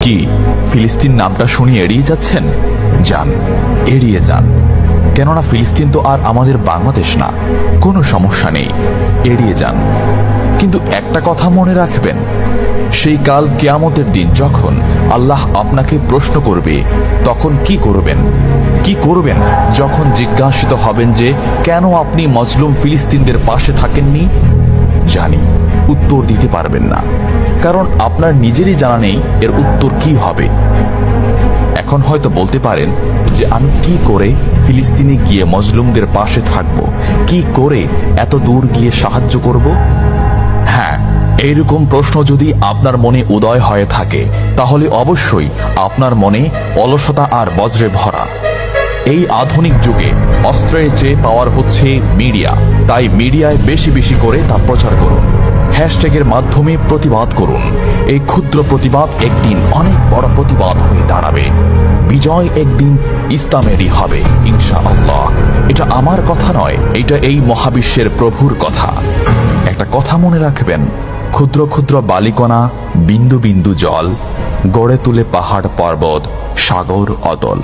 কি ফিলিস্তিন নামটা শুনে এড়িয়ে যাচ্ছেন? যান, এড়িয়ে যান। কেননা ফিলিস্তিন তো আর আমাদের বাংলাদেশ না। কোনো সমস্যা নেই, এড়িয়ে যান। কিন্তু একটা কথা মনে রাখবেন, সেই কাল কিয়ামতের দিন যখন আল্লাহ আপনাকে প্রশ্ন করবে, তখন কি করবেন? কি করবেন যখন জিজ্ঞাসিত হবেন যে কেন আপনি মজলুম ফিলিস্তিনদের পাশে থাকেননি? জানি উত্তর দিতে পারবেন না, কারণ আপনার নিজেরই জানা নেই এর উত্তর কি হবে। এখন হয়তো বলতে পারেন যে আমি কি করে ফিলিস্তিনে গিয়ে মজলুমদের পাশে থাকব, কি করে এত দূর গিয়ে সাহায্য করব? হ্যাঁ, এইরকম প্রশ্ন যদি আপনার মনে উদয় হয়ে থাকে, তাহলে অবশ্যই আপনার মনে অলসতা আর বজ্রে ভরা। এই আধুনিক যুগে অস্ত্রের চেয়ে পাওয়ার হচ্ছে মিডিয়া, তাই মিডিয়ায় বেশি বেশি করে তা প্রচার করুন। হ্যাশট্যাগের মাধ্যমে প্রতিবাদ করুন। এই ক্ষুদ্র প্রতিবাদ একদিন অনেক বড় প্রতিবাদ হয়ে দাঁড়াবে। বিজয় একদিন ইসলামেরই হবে ইনশাআল্লাহ। এটা আমার কথা নয়, এটা এই মহাবিশ্বের প্রভুর কথা। একটা কথা মনে রাখবেন, ক্ষুদ্র ক্ষুদ্র বালিকণা, বিন্দু বিন্দু জল গড়ে তুলে পাহাড় পর্বত, সাগর অতল।